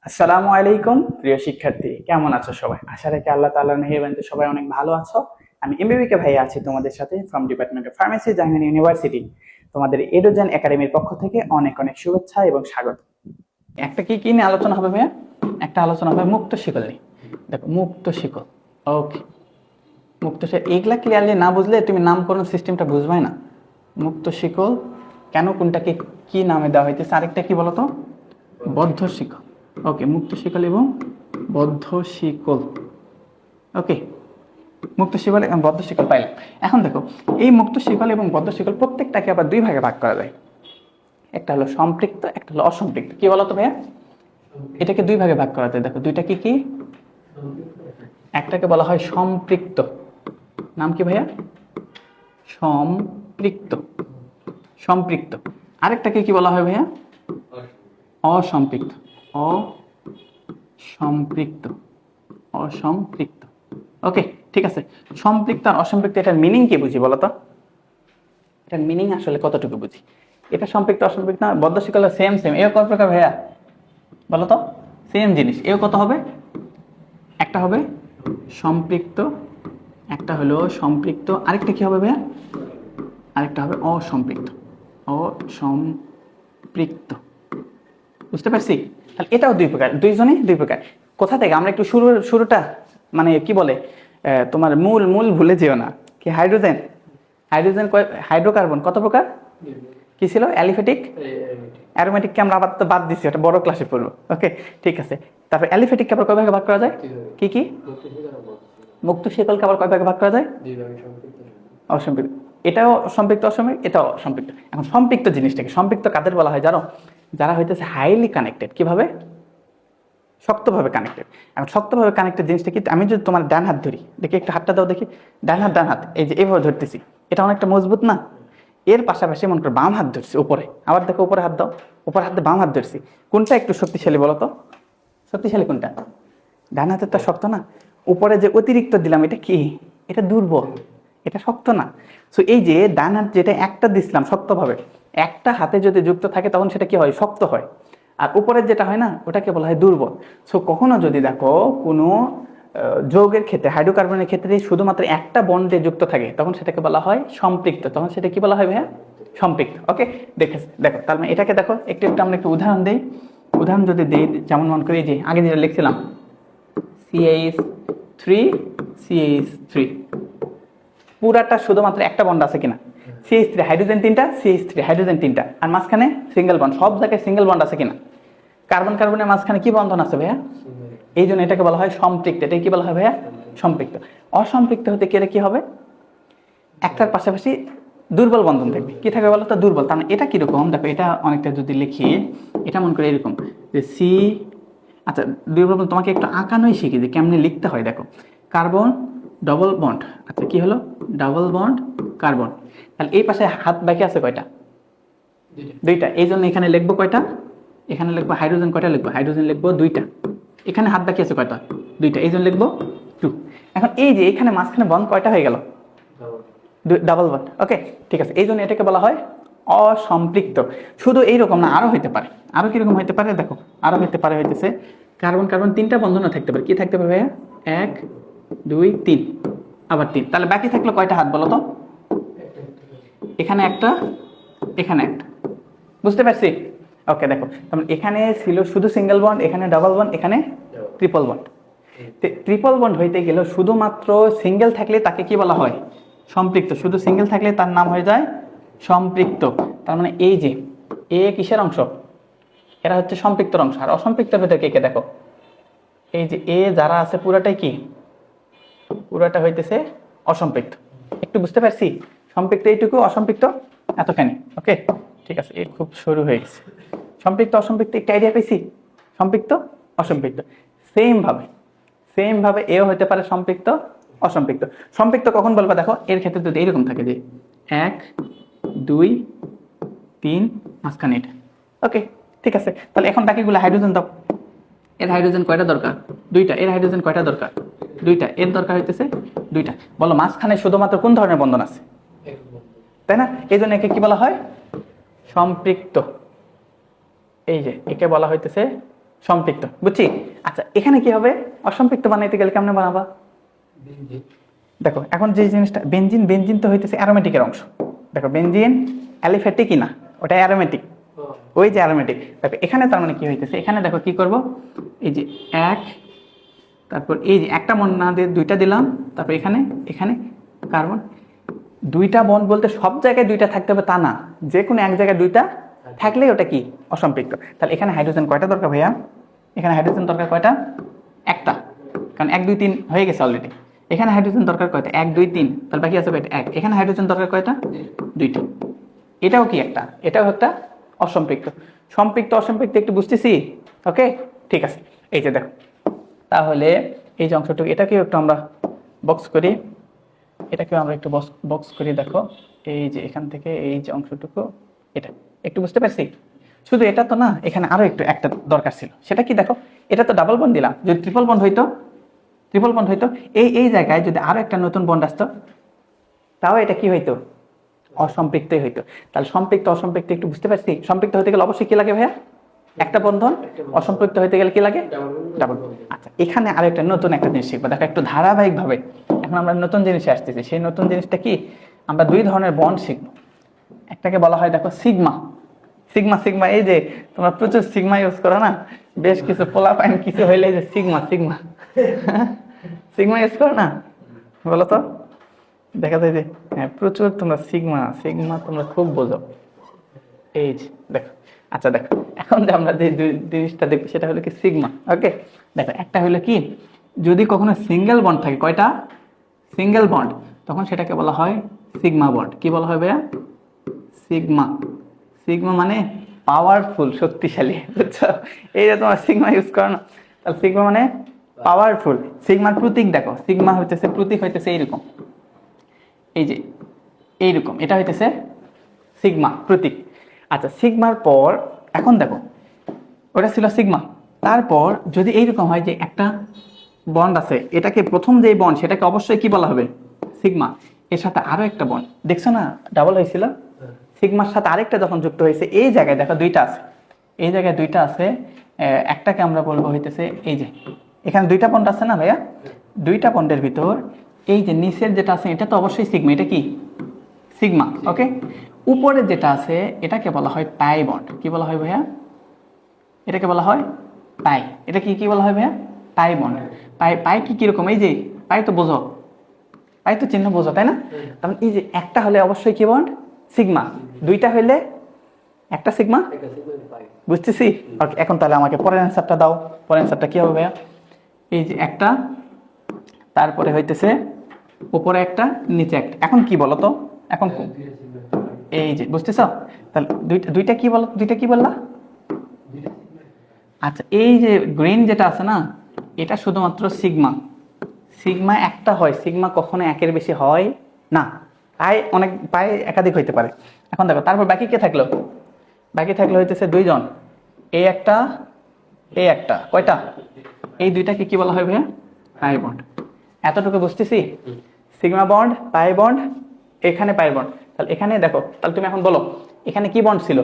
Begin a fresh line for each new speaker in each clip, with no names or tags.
আসসালামু আলাইকুম প্রিয় শিক্ষার্থী, কেমন আছো সবাই? আশা রাখি আল্লাহ তাআলার মেহেরবানিতে সবাই অনেক ভালো আছো। আমি এমবিবিকে ভাই আছি তোমাদের সাথে from department of pharmacy, Jahangir university. তোমাদের এডোজেন একাডেমির পক্ষ থেকে অনেক অনেক শুভেচ্ছা এবং স্বাগত। একটা কি কি নিয়ে আলোচনা হবে ভাইয়া? একটা আলোচনা হবে মুক্ত শিকল নিয়ে। দেখো, মুক্ত শিকল। ওকে, মুক্ত শিকল এগুলা ক্লিয়ারলি না বুঝলে তুমি নামকরণ সিস্টেমটা বুঝবাই না। মুক্ত শিকল কেন, কোনটাকে কি নামে দেওয়া হইতেছে, আরেকটা কি বলতো? বদ্ধ শিকল। ওকে, মুক্ত শিকল এবং বদ্ধ শিকল। ওকে, মুক্ত শিকল এবং বদ্ধ শিকল পাইলাম। এখন দেখো, এই মুক্ত শিকল এবং বদ্ধ শিকল প্রত্যেকটাকে আবার দুই ভাগে ভাগ করা যায়। একটা হলো সম্পৃক্ত, একটা হলো অসম্পৃক্ত। কি বলতো ভাইয়া? এটাকে দুই ভাগে ভাগ করা যায়। দেখো, দুইটা কি কি? একটাকে বলা হয় সম্পৃক্ত। নাম কি ভাইয়া? সম্পৃক্ত। সম্পৃক্ত। আরেকটাকে কি বলা হয় ভাইয়া? অসম্পৃক্ত। অসম্পৃক্ত। অসম্পৃক্ত। ওকে, ঠিক আছে। সম্পৃক্ত আর অসম্পৃক্ত, এটার মিনিং কি বুঝি বলতো? এটার মিনিং আসলে কতটুকু বুঝি? এটা সম্পৃক্ত অসম্পৃক্ত না, বদ্ধ শিকল সেম সেম। এও কত প্রকার ভাইয়া বলতো? সেম জিনিস। এও কত হবে? একটা হবে সম্পৃক্ত, একটা হলো সম্পৃক্ত, আরেকটা কি হবে ভাইয়া? আরেকটা হবে অসম্পৃক্ত। অসম্পৃক্ত। বুঝতে পারছি? তাহলে এটাও দুই প্রকার, দুইজনে দুই প্রকার। কোথা থেকে আমরা একটু শুরুটা মানে কি বলে, তোমার মূল মূল ভুলে যেও না। কি হাইড্রোজেন? হাইড্রোজেন হাইড্রোকার্বন কত প্রকার? কি ছিল? অ্যালিফেটিক, অ্যারোমেটিককে আমরা আবার তো বাদ দিচ্ছি, ওটা বড় ক্লাসে পড়বো। ওকে, ঠিক আছে। তারপর অ্যালিফেটিককে আবার কয় ভাগে ভাগ করা যায়? কি কি? মুক্ত শিকলকে আবার কয় ভাগে ভাগ করা যায়? অসম্পৃক্ত। এটাও সম্পৃক্ত অসম্পৃক্ত, এটাও সম্পৃক্ত। এখন সম্পৃক্ত জিনিসটাকে, সম্পৃক্ত কাদের বলা হয় জানো? যারা হইতেছে হাইলি কানেক্টেড। কিভাবে? শক্তভাবে কানেক্টেড। এখন শক্তভাবে কানেক্টেড জিনিসটা কি? আমি যদি তোমার ডান হাত ধরি, দেখি একটু হাতটা দাও দেখি। ডান হাত, এই যে এইভাবে ধরতেছি, এটা অনেকটা মজবুত না? এর পাশাপাশি মনে করো বাম হাত ধরছি উপরে, আবার দেখো উপরে হাত দাও, উপরে হাতে বাম হাত ধরছি, কোনটা একটু শক্তিশালী বলো তো? শক্তিশালী কোনটা? ডান হাতের তো শক্ত না। উপরে যে অতিরিক্ত দিলাম, এটা কি? এটা দুর্বল, এটা শক্ত না। সো এই যে ডান হাত যেটা একটা দিছিলাম শক্তভাবে, একটা হাতে যদি যুক্ত থাকে তখন সেটা কি হয়? শক্ত হয়। আর উপরের যেটা হয় না, ওটাকে বলা হয় দুর্বল। সো কখনো যদি দেখো কোনো যৌগের ক্ষেত্রে, হাইড্রোকার্বনের ক্ষেত্রে শুধুমাত্র একটা বন্ডে যুক্ত থাকে, তখন সেটাকে বলা হয় সম্পৃক্ত। তখন সেটা কি বলা হয় ভাইয়া? সম্পৃক্ত। ওকে, দেখো তার মানে এটাকে দেখো একটু একটু আমরা একটু উদাহরণ দিই। উদাহরণ যদি দিই, যেমন মনে করি যে আগে যেটা লিখছিলাম CH3 CH3, পুরাটা শুধুমাত্র একটা বন্ড আছে কিনা? CH3 হাইড্রোজেন তিনটা, CH3 হাইড্রোজেন তিনটা, আর মাঝখানে সিঙ্গেল বন্ড। সব জায়গায় সিঙ্গেল বন্ড আছে কিনা? কার্বন কার্বনের মাঝখানে কি বন্ধন আছে ভাইয়া? এই জন্য এটাকে বলা হয় সম্পৃক্ত। এটাকে কি বলা হয় ভাইয়া? সম্পৃক্ত। অসম্পৃক্ত হতে গেলে কি হবে? একটার পাশাপাশি দুর্বল বন্ধন থাকবে। কি থাকবে বলো তো? দুর্বল। তার মানে এটা কিরকম দেখো, এটা অনেকটা যদি লিখি, এটা মনে করে এরকম যে সি, আচ্ছা দুর্বল বন্ধন তোমাকে একটু আঁকানোই শিখি যে কেমনে লিখতে হয়। দেখো, কার্বন ডবল বন্ড, আচ্ছা কি হলো? Double bond carbon. তাহলে এই পাশে হাত বাকি আছে কয়টা? দুইটা। এই জন্য এখানে লিখবো কয়টা? এখানে লিখবো হাইড্রোজেন কয়টা লিখবো? হাইড্রোজেন লিখবো দুইটা। এখানে হাত বাকি আছে কয়টা? দুইটা। এই জন্য লিখবো 2। এখন এই যে এখানে মাঝখানে বন্ড কয়টা হয়ে গেল? Double bond. ওকে, ঠিক আছে। এই জন্য এটাকে বলা হয় অসম্পৃক্ত। শুধু এইরকম না, আরো হইতে পারে। আরো কিরকম হইতে পারে দেখো, আরো হইতে পারে হইতেছে কার্বন কার্বন তিনটা বন্ধনও থাকতে পারে। কি থাকতে পারে ভাইয়া? 1 2 3, আবার 3। তাহলে বাকি থাকলো কয়টা হাত বলো তো? এখানে একটা, এখানে একটা। বুঝতে পারছি? ওকে, দেখো তাহলে এখানে ছিল শুধু সিঙ্গেল বন্ড, এখানে ডাবল বন্ড, এখানে ট্রিপল বন্ড। ট্রিপল বন্ড হইতে গেলে শুধুমাত্র সিঙ্গেল থাকলে তাকে কি বলা হয়? সম্পৃক্ত। শুধু সিঙ্গেল থাকলে তার নাম হয়ে যায় সম্পৃক্ত। তার মানে এই যে এ কিসের অংশ? এরা হচ্ছে সম্পৃক্তর অংশ। আর অসম্পৃক্তের ভেতরে কে কে দেখো, এই যে এ যারা আছে পুরাটাই কি? পুরাটা হইতেছে অসম্পৃক্ত। একটু বুঝতে পারছি? সম্পৃক্ত এইটুকু, অসম্পৃক্ত এতখানি। ওকে, ঠিক আছে। এ খুব সরু হয়ে গেছে। সম্পৃক্ত অসম্পৃক্ত একটা আইডিয়া পেয়েছি। সম্পৃক্ত অসম্পৃক্ত সেম ভাবে এও হতে পারে সম্পৃক্ত অসম্পৃক্ত। সম্পৃক্ত কখন বলবা দেখো, এর ক্ষেত্রে যদি এরকম থাকে যে 1 2 3 মাঝখানে এটা। ওকে, ঠিক আছে। তাহলে এখন বাকিগুলো হাইড্রোজেন দাও। এর হাইড্রোজেন কয়টা দরকার? দুইটা। এর হাইড্রোজেন কয়টা দরকার? দুইটা। এর দরকার হইতেছে দুইটা। বলো মাঝখানে শুধুমাত্র কোন ধরনের বন্ধন আছে? তাই না? এই জন্য একে কি বলা হয়? সম্পৃক্ত। এই যে একে বলা হইতেছে সম্পৃক্ত, বুঝছি। আচ্ছা এখানে কি হবে, অসম্পৃক্ত বানাইতে গেলে কেমনে বানাবা? দেখো এখন যে জিনিসটা বেনজিন, বেনজিন তো হইতেছে অ্যারোমেটিকের অংশ। দেখো বেনজিন অ্যালিফ্যাটিকই না, ওটা অ্যারোমেটিক, ওই যে অ্যারোমেটিক। দেখো এখানে তার মানে কি হইতেছে, এখানে দেখো কি করব, এই যে এক, তারপর এই যে একটা বন্ড না দিয়ে দুইটা দিলাম, তারপর এখানে এখানে কার্বন। দুইটা বন্ড বলতে সব জায়গায় দুইটা থাকতে হবে তা না, যে কোনো এক জায়গায় দুইটা থাকলে ওটা কি অসম্পৃক্ত। তাহলে এখানে হাইড্রোজেন কয়টা দরকার ভাইয়া? এখানে হাইড্রোজেন দরকার কয়টা? একটা, কারণ 1 2 3 হয়ে গেছে অলরেডি। এখানে হাইড্রোজেন দরকার কয়টা? 1 2 3, তাহলে বাকি আছে কয়টা? 1। এখানে হাইড্রোজেন দরকার কয়টা? 2টা। এটাও কি একটা, এটাও একটা অসম্পৃক্ত। সম্পৃক্ত অসম্পৃক্ত একটু বুঝতেছি, ওকে ঠিক আছে। এই যে দেখো, তাহলে এই যে অংশটুকু এটাকেও একটু আমরা বক্স করি, এটাকেও আমরা একটু বক্স করি। দেখো এই যে এখান থেকে এই যে অংশটুকু, এটা একটু বুঝতে পারছি। শুধু এটা তো না, এখানে আরো একটু একটা দরকার ছিল, সেটা কি দেখো, এটা তো ডাবল বন্ড দিলাম, যদি ট্রিপল বন্ড হইতো, ট্রিপল বন্ড হইতো, এই জায়গায় যদি আরো একটা নতুন বন্ড আসতো, তাও এটা কি হইতো, অসম্পৃক্তই হইতো। তাহলে সম্পৃক্ত অসম্পৃক্ত একটু বুঝতে পারছি। সম্পৃক্ত হতে গেলে অবশ্যই কি লাগে ভাইয়া? একটা বন্ধন। অসম্পৃক্ত হইতে গেলে কি লাগে? ডাবল। আচ্ছা এখানে আরেকটা নতুন একটা জিনিস শিখবো, দেখো একটু ধারাবাহিকভাবে এখন আমরা নতুন জিনিসে আসতেছি। সেই নতুন জিনিসটা কি, আমরা দুই ধরনের বন্ড শিখবো। একটাকে বলা হয় দেখো সিগমা। সিগমা সিগমা এই যে তোমরা প্রচুর সিগমা ইউজ করো না, বেশ কিছু পোলা পাইন কিছু হইলে যে সিগমা সিগমা সিগমা ইউজ করো না, বলো তো। দেখা যায় যে হ্যাঁ প্রচুর তোমরা সিগমা সিগমা তোমরা খুব বোঝো। এই যে দেখো, আচ্ছা দেখো এখন যে আমরা যে জিনিসটা দেখবো সেটা হলো কি সিগমা। ওকে দেখো, একটা হলো কি, যদি কখনো সিঙ্গেল বন্ড থাকে, কয়টা? সিঙ্গেল বন্ড, তখন সেটাকে বলা হয় সিগমা বন্ড। কি বলা হয় ভাইয়া? সিগমা। সিগমা মানে পাওয়ারফুল, শক্তিশালী, বুঝছো? এই যে তোমার সিগমা ইউজ করো না, তাহলে সিগমা মানে পাওয়ারফুল। সিগমার প্রতীক দেখো, সিগমা হইতেছে প্রতীক হইতেছে এইরকম, এই যে এইরকম, এটা হইতেছে সিগমা প্রতীক। আচ্ছা সিগমার পর এখন দেখো, ওটা ছিল সিগমা, তারপর যদি এইরকম হয় যে একটা বন্ড আছে, এটাকে প্রথম যে বন্ড সেটাকে অবশ্যই কি বলা হবে? সিগমা। এর সাথে আরো একটা বন্ড, দেখছো না ডাবল হয়েছিল, সিগমার সাথে আরেকটা যখন যুক্ত হয়েছে, এই জায়গায় দেখো দুইটা আছে, এই জায়গায় দুইটা আছে, একটাকে আমরা বলবো হইতেছে এই যে এখানে দুইটা বন্ড আছে না ভাইয়া, দুইটা বন্ডের ভিতর এই যে নিচের যেটা আছে এটা তো অবশ্যই সিগমা, এটা কি সিগমা। ওকে, উপরে যেটা আছে এটাকে বলা হয় পাই বন্ড। কি বলা হয় ভাইয়া? এটাকে বলা হয় পাই। এটা কি কি বলা হয় ভাইয়া? Pi bond. পাই পাই কি কিরকম, এই যে পাই তো বোঝো, পাই তো চিহ্ন বোঝো তাই না? তাহলে এই যে একটা হলে অবশ্যই কি বন্ড? সিগমা। দুইটা হইলে একটা সিগমা, বুঝতেছি। ওকে এখন তাহলে আমাকে পরের অ্যান্সারটা দাও। পরের অ্যান্সারটা কি হবে ভাইয়া? এই যে একটা, তারপরে হইতেছে উপরে একটা নিচে একটা। এখন কি বলো তো, এখন এই যে বুঝতেছ, তাহলে দুইটা কি বলো, দুইটা কি বললা? আচ্ছা এই যে গ্রিন যেটা আছে না, এটা শুধুমাত্র সিগমা। সিগমা একটা হয়, সিগমা কখনো একের বেশি হয় না, পাই অনেক, পাই একাধিক হইতে পারে। এখন দেখো তারপর বাকি কে থাকলো? বাকি থাকলো হইতেছে দুইজন, এই একটা এই একটা, কয়টা? এই দুইটাকে কি বলা হয় ভাইয়া? Pi bond. এতটুকু বুঝতেছি। সিগমা বন্ড, পাই বন্ড, এখানে পাই বন্ড। তাহলে এখানে দেখো, তাহলে তুমি এখন বলো এখানে কি বন্ড ছিল?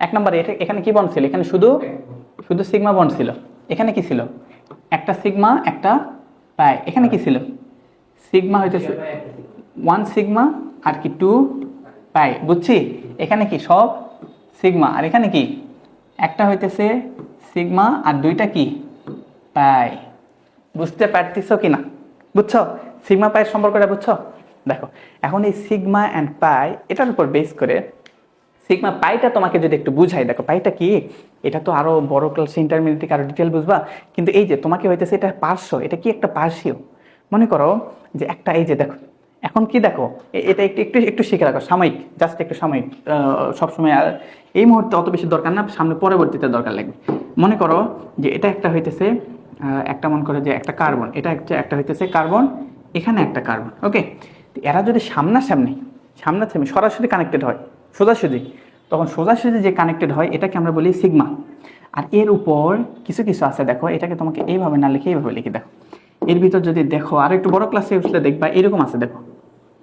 এক নম্বরে এখানে কি বন্ড ছিল? এখানে শুধু শুধু সিগমা বন্ড ছিল। এখানে কি ছিল? একটা সিগমা একটা পাই। এখানে কি ছিল? সিগমা হইতেছে 1 সিগমা আর কি 2 পাই, বুঝছি। এখানে কি সব সিগমা, আর এখানে কি একটা হইতেছে সিগমা আর দুইটা কি পাই। বুঝতে পারতেছো কিনা? বুঝছো সিগমা পাইয়ের সম্পর্কটা? বুঝছো? দেখো এখন এই সিগমা অ্যান্ড পাই এটার উপর বেস করে সিগমা পাইটা তোমাকে যদি একটু বুঝাই, দেখো পাইটা কি, এটা তো আরো বড় ক্লাসে ইন্টারমিডিয়েট আরো ডিটেল বুঝবা, কিন্তু এই যে তোমাকে হইতেছে এটা পার্শ্ব, এটা কি একটা পার্শ্বীয়। মনে করো যে একটা, এই যে দেখো এখন কি দেখো, এটা একটু একটু একটু শিখে রাখো, সাময়িক, জাস্ট একটু সাময়িক, সবসময় এই মুহূর্তে অত বেশি দরকার না, সামনে পরবর্তীতে দরকার লাগবে। মনে করো যে এটা একটা হইতেছে একটা, মনে করো যে একটা কার্বন, এটা একটা হইতেছে কার্বন, এখানে একটা কার্বন। ওকে, এরা যদি সামনাসামনি সরাসরি কানেক্টেড হয়, সোজাসুজি, তখন সোজাসুজি যে কানেক্টেড হয় এটাকে আমরা বলি সিগমা। আর এর উপর কিছু কিছু আছে, দেখো এটাকে তোমাকে এইভাবে না লিখে এইভাবে লিখে দেখো, এর ভিতর যদি দেখো আর একটু বড় ক্লাসে উঠলে দেখবা এরকম আছে, দেখো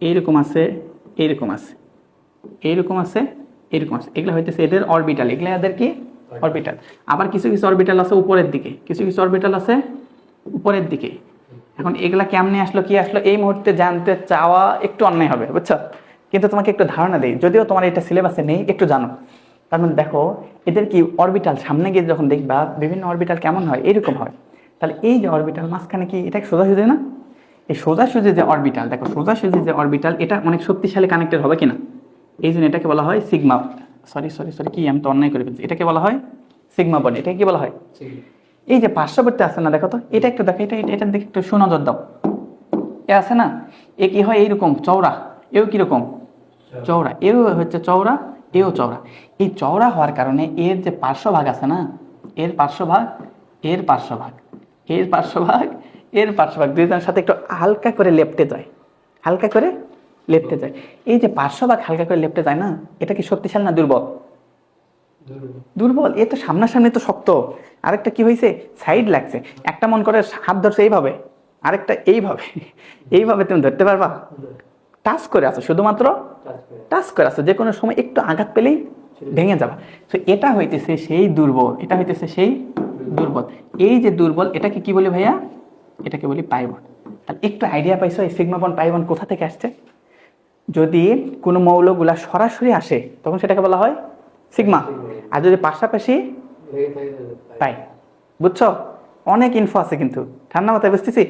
এইরকম আছে, এইরকম আছে, এইরকম আছে, এরকম আছে, এগুলো হইতেছে এদের অরবিটাল, এগুলো এদের কি অরবিটাল। আবার কিছু কিছু অরবিটাল আছে উপরের দিকে, কিছু কিছু অরবিটাল আছে উপরের দিকে। এখন এগুলা কেমনে আসলো কি আসলো এই মুহূর্তে জানতে চাওয়া একটু অন্যায় হবে, বুঝছো? কিন্তু তোমাকে একটু ধারণা দেই, যদিও তোমার এটা সিলেবাসে নেই, একটু জানো। তার মানে দেখো এদের কি অরবিটাল সামনে গিয়ে যখন দেখবা বিভিন্ন অরবিটাল কেমন হয়, এরকম হয়। তাহলে এই যে অরবিটাল মাঝখানে কি এটা সোজাসুজি না? এই সোজাসুজি যে অরবিটাল, দেখো সোজাসুজি যে অরবিটাল এটা অনেক শক্তিশালী কানেক্টেড হবে কিনা, এই জন্য এটাকে বলা হয় সিগমা। সরি সরি সরি কি আমি তো অন্যায় করে ফেলছি, এটাকে বলা হয় সিগমা বন্ড। এটাকে কি বলা হয়? এই যে পার্শ্ববর্তী আছে না, দেখো তো এটা একটু দেখো, এটার দিকে একটু সুনজর দাও। এ আছে না, এ কি হয় এইরকম চওড়া, এও কিরকম চওড়া, এও হচ্ছে চওড়া, এও চওড়া। এই চওড়া হওয়ার কারণে এর যে পার্শ্বভাগ আছে না, এর পার্শ্বভাগ, এর পার্শ্বভাগ, এর পার্শ্বভাগ, এর পার্শ্বভাগ দুইজনের সাথে একটু হালকা করে লেপটে যায়, হালকা করে লেপটে যায়। এই যে পার্শ্বভাগ হালকা করে লেপটে যায় না, এটা কি শক্তিশালী না দুর্বল? দুর্বল। এ তো সামনাসামনি তো শক্ত, আরেকটা কি হয়েছে সাইড লাগছে। একটা মন করে হাত ধরছে এইভাবে, আরেকটা এইভাবে, এইভাবে তুমি ধরতে পারবা? টাচ করে আছো, শুধুমাত্র টাচ করে আছো, যে কোনো সময় একটু আঘাত পেলেই ভেঙে যাবে। তো এটা হইতেছে সেই দুর্বল, এটা হইতেছে সেই দুর্বল। এই যে দুর্বল এটাকে কি বলি ভাইয়া? এটাকে বলি পাই বন্ড। তাহলে একটু আইডিয়া পাইছো এই সিগমা বন্ড পাই বন্ড কোথা থেকে আসছে? যদি কোনো মৌলগুলা সরাসরি আসে তখন সেটাকে বলা হয় সিগমা, আর যদি পাশাপাশি পাই। বুঝছো? অনেক ইনফো আছে কিন্তু, ঠান্ডা মাথায় বুঝতেছি।